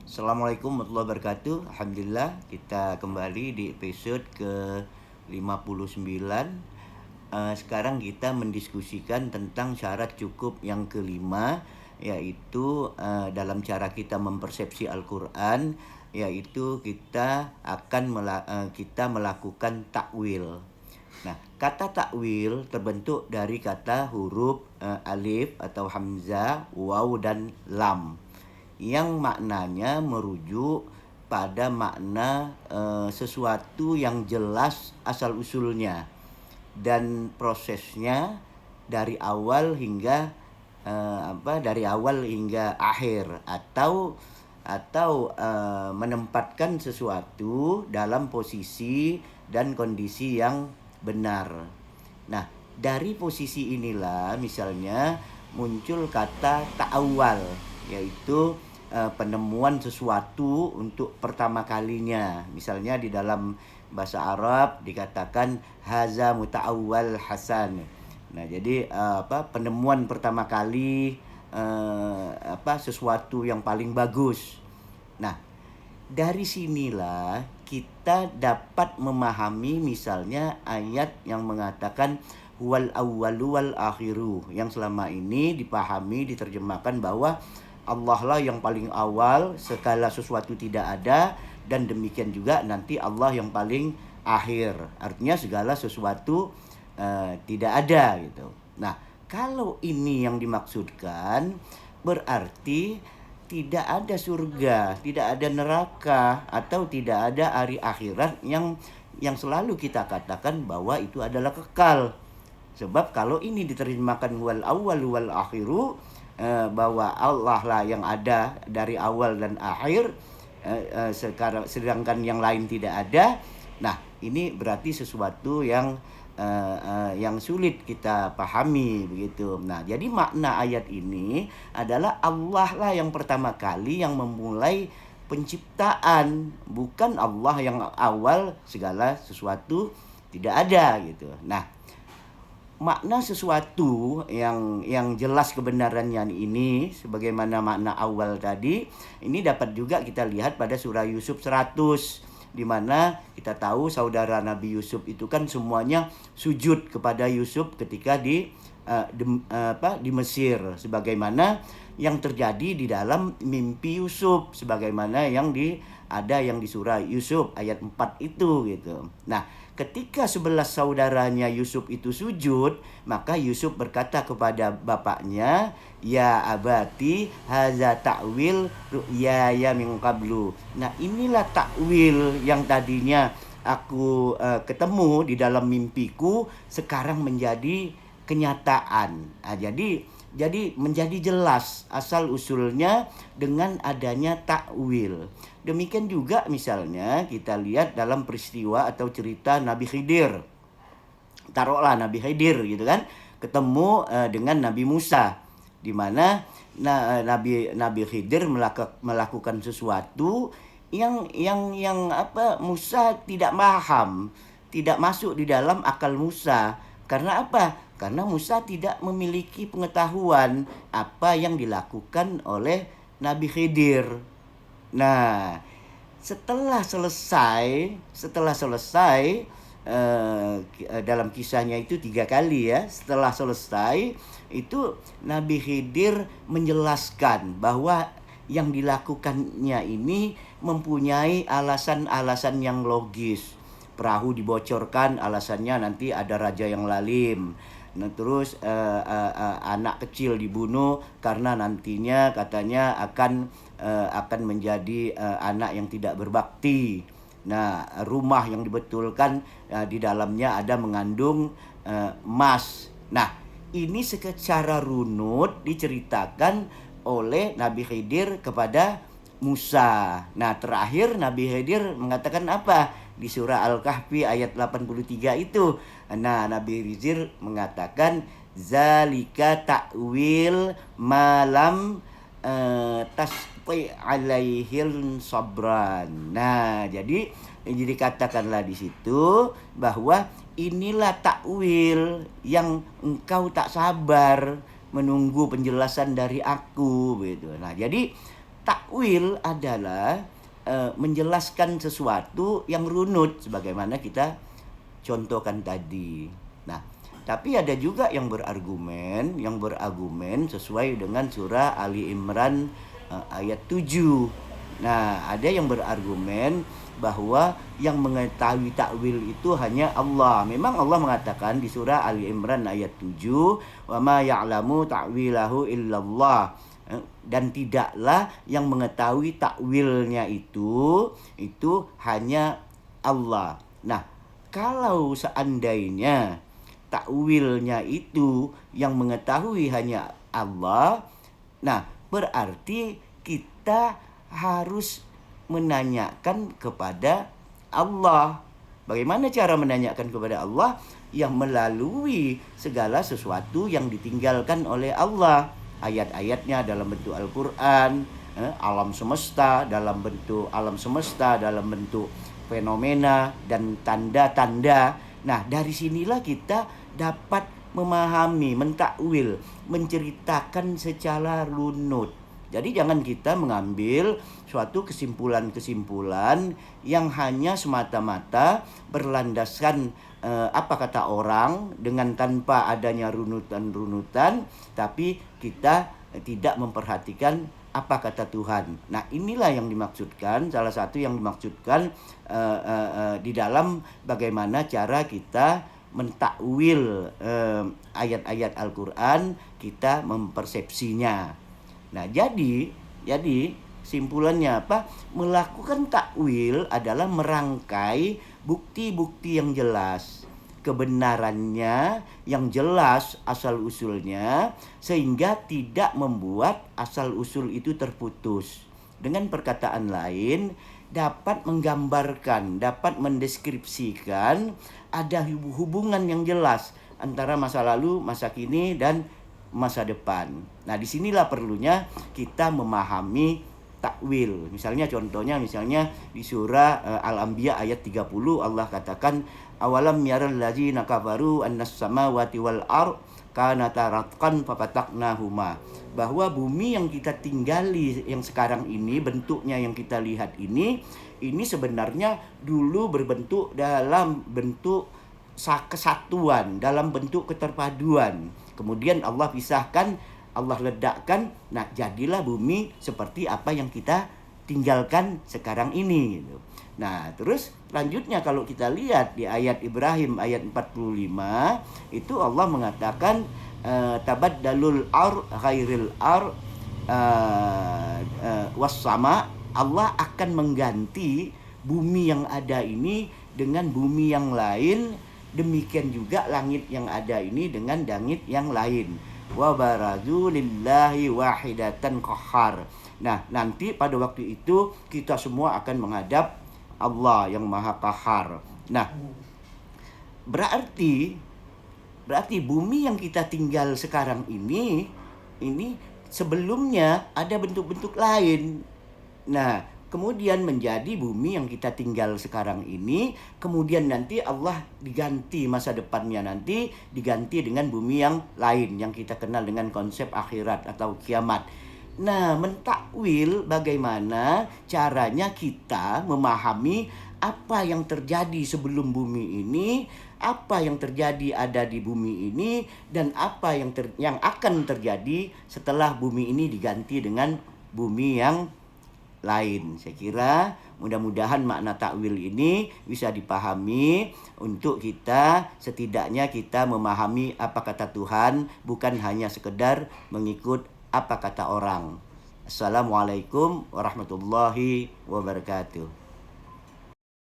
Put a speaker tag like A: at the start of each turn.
A: Assalamualaikum warahmatullahi wabarakatuh. Alhamdulillah kita kembali di episode ke-59. Sekarang kita mendiskusikan tentang syarat cukup yang kelima, yaitu dalam cara kita mempersepsi Al-Quran, yaitu kita melakukan takwil. Nah, kata takwil terbentuk dari kata huruf alif atau hamzah, waw dan lam, yang maknanya merujuk pada makna sesuatu yang jelas asal usulnya dan prosesnya dari awal hingga akhir, atau menempatkan sesuatu dalam posisi dan kondisi yang benar. Nah, dari posisi inilah misalnya muncul kata ta'awwal, yaitu penemuan sesuatu untuk pertama kalinya. Misalnya di dalam bahasa Arab dikatakan haza muta'awwal hasan. Nah, jadi penemuan pertama kali sesuatu yang paling bagus. Nah, dari sinilah kita dapat memahami misalnya ayat yang mengatakan wal awwalu wal akhiru, yang selama ini dipahami diterjemahkan bahwa Allah lah yang paling awal, segala sesuatu tidak ada, dan demikian juga nanti Allah yang paling akhir. Artinya segala sesuatu tidak ada gitu. Nah, kalau ini yang dimaksudkan, berarti tidak ada surga, tidak ada neraka, atau tidak ada hari akhirat yang selalu kita katakan bahwa itu adalah kekal. Sebab kalau ini diterjemahkan wal awwal wal akhiru, bahwa Allah lah yang ada dari awal dan akhir, sedangkan yang lain tidak ada. Nah, ini berarti sesuatu yang sulit kita pahami begitu. Nah, jadi makna ayat ini adalah Allah lah yang pertama kali yang memulai penciptaan, bukan Allah yang awal segala sesuatu tidak ada gitu. Nah, makna sesuatu yang jelas kebenarannya ini sebagaimana makna awal tadi, ini dapat juga kita lihat pada surah Yusuf 100, di mana kita tahu saudara Nabi Yusuf itu kan semuanya sujud kepada Yusuf ketika di Mesir, sebagaimana yang terjadi di dalam mimpi Yusuf, sebagaimana yang ada di surah Yusuf ayat 4 itu gitu. Nah, ketika 11 saudaranya Yusuf itu sujud, maka Yusuf berkata kepada bapaknya, ya abati haza ta'wil ru'yaya min qablu. Nah, inilah takwil yang tadinya aku ketemu di dalam mimpiku, sekarang menjadi kenyataan. Nah, jadi menjadi jelas asal usulnya dengan adanya takwil. Demikian juga misalnya kita lihat dalam peristiwa atau cerita Nabi Khidir. Taruhlah Nabi Khidir gitu kan, ketemu dengan Nabi Musa, di mana Nabi Khidir melakukan sesuatu yang Musa tidak paham, tidak masuk di dalam akal Musa. Karena apa? Karena Musa tidak memiliki pengetahuan apa yang dilakukan oleh Nabi Khidir. Nah, setelah selesai dalam kisahnya itu 3 kali ya. Setelah selesai itu Nabi Khidir menjelaskan bahwa yang dilakukannya ini mempunyai alasan-alasan yang logis. Perahu dibocorkan, alasannya nanti ada raja yang lalim. Nah, terus anak kecil dibunuh karena nantinya katanya akan menjadi anak yang tidak berbakti. Nah, rumah yang dibetulkan di dalamnya ada mengandung emas. Nah, ini secara runut diceritakan oleh Nabi Khidir kepada Musa. Nah, terakhir Nabi Khidir mengatakan apa? Di surah Al-Kahfi ayat 83 itu. Nah, Nabi Khidir mengatakan zalika ta'wil malam tasqi alaihil sabran. Nah, jadi katakanlah di situ bahwa inilah takwil yang engkau tak sabar menunggu penjelasan dari aku gitu. Nah, jadi takwil adalah menjelaskan sesuatu yang runut sebagaimana kita contohkan tadi. Nah, tapi ada juga yang berargumen sesuai dengan surah Ali Imran ayat 7. Nah, ada yang berargumen bahwa yang mengetahui takwil itu hanya Allah. Memang Allah mengatakan di surah Ali Imran ayat 7, "Wa ma ya'lamu ta'wilahu illallah." Dan tidaklah yang mengetahui takwilnya itu hanya Allah. Nah, kalau seandainya takwilnya itu yang mengetahui hanya Allah, nah berarti kita harus menanyakan kepada Allah. Bagaimana cara menanyakan kepada Allah? Yang melalui segala sesuatu yang ditinggalkan oleh Allah. Ayat-ayatnya dalam bentuk Al-Quran, alam semesta dalam bentuk fenomena dan tanda-tanda. Nah, dari sinilah kita dapat memahami, mentakwil, menceritakan secara runut. Jadi jangan kita mengambil suatu kesimpulan-kesimpulan yang hanya semata-mata berlandaskan apa kata orang dengan tanpa adanya runutan-runutan, tapi kita tidak memperhatikan apa kata Tuhan. Nah, inilah yang dimaksudkan, salah satu yang dimaksudkan di dalam bagaimana cara kita mentakwil ayat-ayat Al-Quran, kita mempersepsinya. Nah, jadi simpulannya apa? Melakukan takwil adalah merangkai bukti-bukti yang jelas, kebenarannya yang jelas asal-usulnya, sehingga tidak membuat asal-usul itu terputus. Dengan perkataan lain, dapat menggambarkan, dapat mendeskripsikan ada hubungan yang jelas antara masa lalu, masa kini, dan masa depan. Nah, disinilah perlunya kita memahami takwil. Misalnya di surah Al-Anbiya ayat 30 Allah katakan, awalam yaral ladzina kafaru annas samawati wal ard kanata ratqan fafataqnahuma. Bahwa bumi yang kita tinggali yang sekarang ini, bentuknya yang kita lihat ini sebenarnya dulu berbentuk dalam bentuk kesatuan, dalam bentuk keterpaduan. Kemudian Allah pisahkan, Allah ledakkan, nah jadilah bumi seperti apa yang kita tinggalkan sekarang ini gitu. Nah, terus lanjutnya kalau kita lihat di ayat Ibrahim ayat 45, itu Allah mengatakan tabaddalul ar ghairil ar wassama. Allah akan mengganti bumi yang ada ini dengan bumi yang lain, demikian juga langit yang ada ini dengan langit yang lain. Wa barazu lillahi wahidatan qahhar. Nah, nanti pada waktu itu kita semua akan menghadap Allah yang Maha Qahhar. Nah, berarti bumi yang kita tinggal sekarang ini sebelumnya ada bentuk-bentuk lain. Nah, kemudian menjadi bumi yang kita tinggal sekarang ini, kemudian nanti Allah diganti, masa depannya nanti diganti dengan bumi yang lain yang kita kenal dengan konsep akhirat atau kiamat. Nah, mentakwil bagaimana caranya kita memahami apa yang terjadi sebelum bumi ini, apa yang terjadi ada di bumi ini, dan apa yang akan terjadi setelah bumi ini diganti dengan bumi yang lain. Saya kira mudah-mudahan makna takwil ini bisa dipahami untuk kita, setidaknya kita memahami apa kata Tuhan, bukan hanya sekedar mengikut apa kata orang. Assalamualaikum warahmatullahi wabarakatuh.